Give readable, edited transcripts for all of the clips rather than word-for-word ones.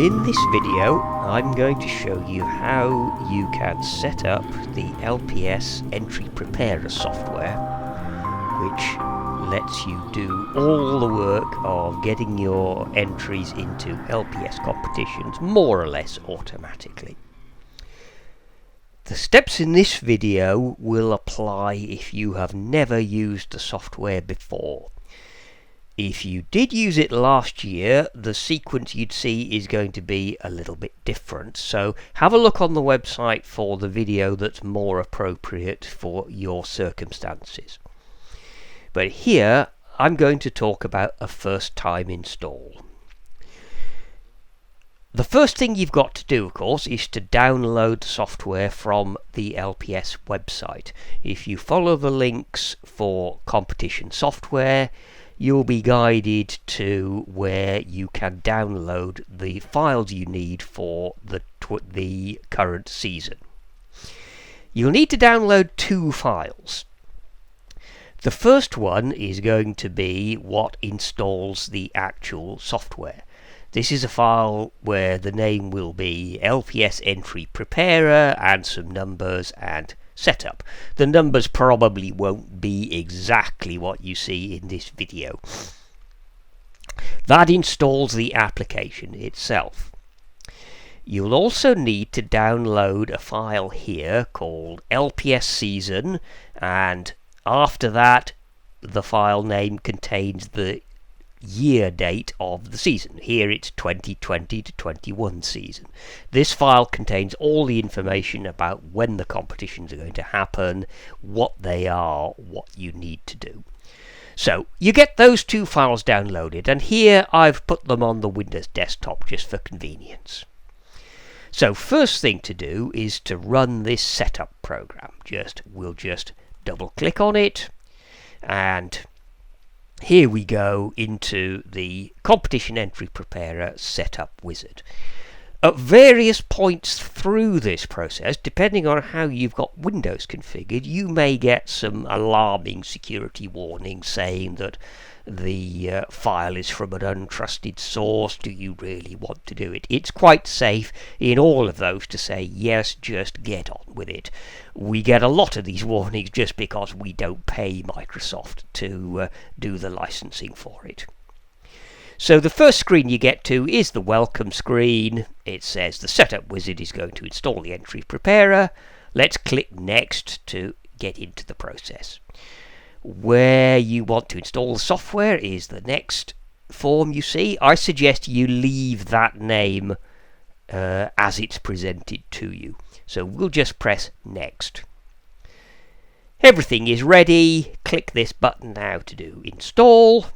In this video, I'm going to show you how you can set up the LPS Entry Preparer software, which lets you do all the work of getting your entries into LPS competitions more or less automatically. The steps in this video will apply if you have never used the software before. If you did use it last year, the sequence you'd see is going to be a little bit different. So have a look on the website for the video that's more appropriate for your circumstances. But here I'm going to talk about a first time install. The first thing you've got to do, of course, is to download software from the LPS website. If you follow the links for competition software, you'll be guided to where you can download the files you need for the current season. You'll need to download two files. The first one is going to be what installs the actual software. This is a file where the name will be LPS Entry Preparer and some numbers and setup. The numbers probably won't be exactly what you see in this video. That installs the application itself. You'll also need to download a file here called LPS Season, and after that the file name contains the year date of the season. Here it's 2020 to 21 season. This file contains all the information about when the competitions are going to happen, what they are, what you need to do. So you get those two files downloaded, and here I've put them on the Windows desktop just for convenience. So first thing to do is to run this setup program. We'll just double click on it, and here we go into the Competition Entry Preparer Setup Wizard. At various points through this process, depending on how you've got Windows configured, you may get some alarming security warnings saying that the file is from an untrusted source. Do you really want to do it? It's quite safe in all of those to say, yes, just get on with it. We get a lot of these warnings just because we don't pay Microsoft to do the licensing for it. So the first screen you get to is the welcome screen. It says the setup wizard is going to install the entry preparer. Let's click next to get into the process. Where you want to install the software is the next form you see. I suggest you leave that name as it's presented to you. So we'll just press next. Everything is ready. Click this button now to do install.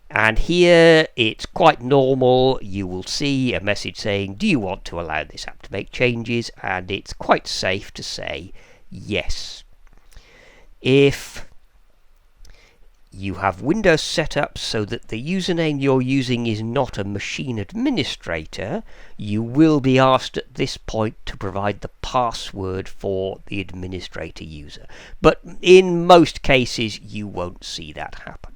And here it's quite normal. You will see a message saying, do you want to allow this app to make changes? And it's quite safe to say yes. If you have Windows set up so that the username you're using is not a machine administrator, you will be asked at this point to provide the password for the administrator user. But in most cases, you won't see that happen.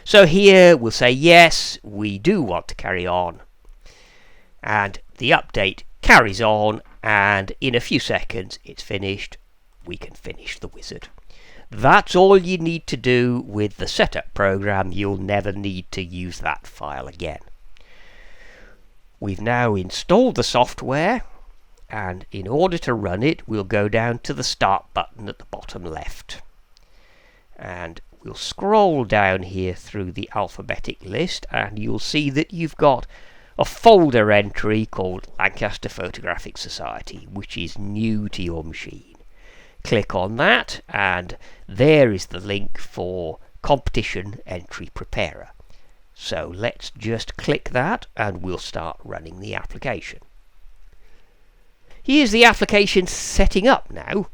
So here we'll say, yes, we do want to carry on. And the update carries on, and in a few seconds it's finished. We can finish the wizard. That's all you need to do with the setup program. You'll never need to use that file again. We've now installed the software, and in order to run it, we'll go down to the Start button at the bottom left. And we'll scroll down here through the alphabetic list, and you'll see that you've got a folder entry called Lancaster Photographic Society, which is new to your machine. Click on that, and there is the link for Competition Entry Preparer. So let's just click that, and we'll start running the application. Here's the application setting up now.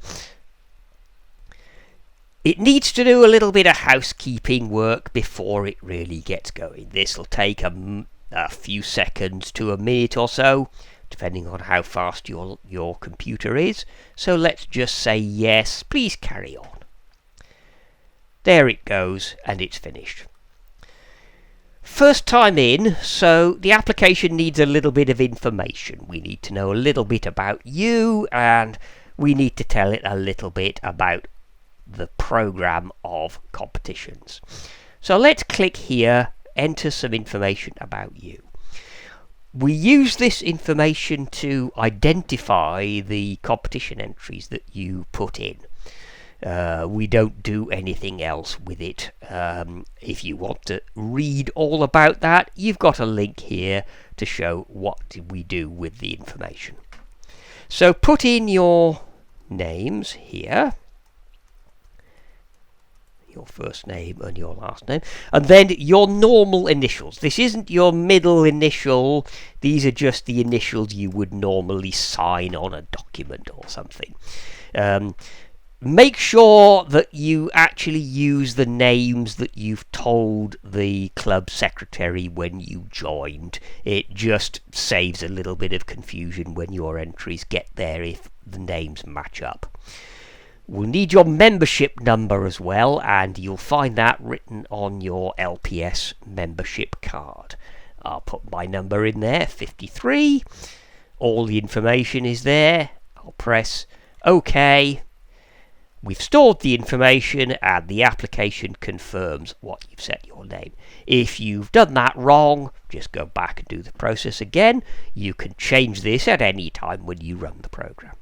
It needs to do a little bit of housekeeping work before it really gets going. This will take a few seconds to a minute or so, depending on how fast your computer is. So let's just say yes, please carry on. There it goes, and it's finished. First time in, so the application needs a little bit of information. We need to know a little bit about you, and we need to tell it a little bit about the program of competitions. So let's click here, enter some information about you. We use this information to identify the competition entries that you put in. We don't do anything else with it. If you want to read all about that, you've got a link here to show what we do with the information. So put in your names here, your first name and your last name, and then your normal initials. This isn't your middle initial, these are just the initials you would normally sign on a document or something. Make sure that you actually use the names that you've told the club secretary when you joined. It just saves a little bit of confusion when your entries get there if the names match up. We'll need your membership number as well, and you'll find that written on your LPS membership card. I'll put my number in there, 53. All the information is there. I'll press OK. We've stored the information and the application confirms what you've set your name. If you've done that wrong, just go back and do the process again. You can change this at any time when you run the program.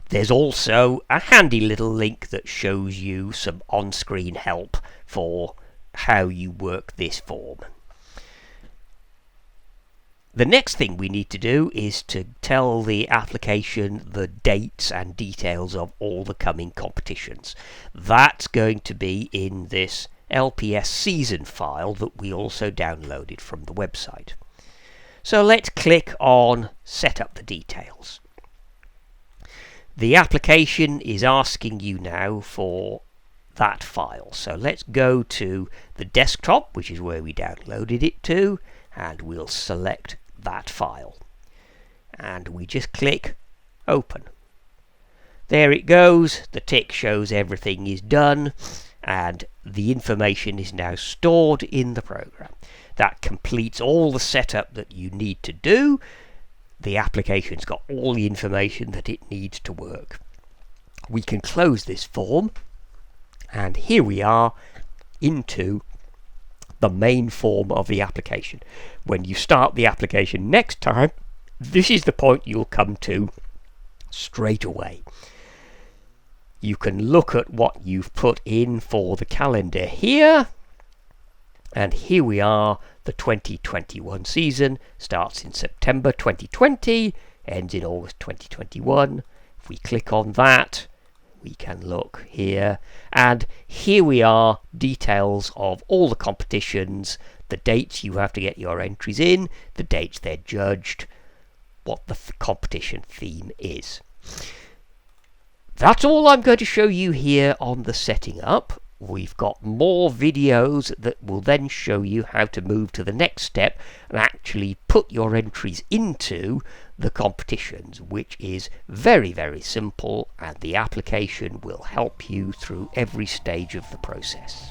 There's also a handy little link that shows you some on-screen help for how you work this form. The next thing we need to do is to tell the application the dates and details of all the coming competitions. That's going to be in this LPS season file that we also downloaded from the website. So let's click on Set up the details. The application is asking you now for that file. So let's go to the desktop, which is where we downloaded it to, and we'll select that file. And we just click Open. There it goes. The tick shows everything is done, and the information is now stored in the program. That completes all the setup that you need to do. The application's got all the information that it needs to work. We can close this form, and here we are into the main form of the application. When you start the application next time, this is the point you'll come to straight away. You can look at what you've put in for the calendar here, and here we are. The 2021 season starts in September 2020, ends in August 2021. If we click on that, we can look here, and here we are, details of all the competitions, the dates you have to get your entries in, the dates they're judged, what the competition theme is. That's all I'm going to show you here on the setting up. We've got more videos that will then show you how to move to the next step and actually put your entries into the competitions, which is very, very simple, and the application will help you through every stage of the process.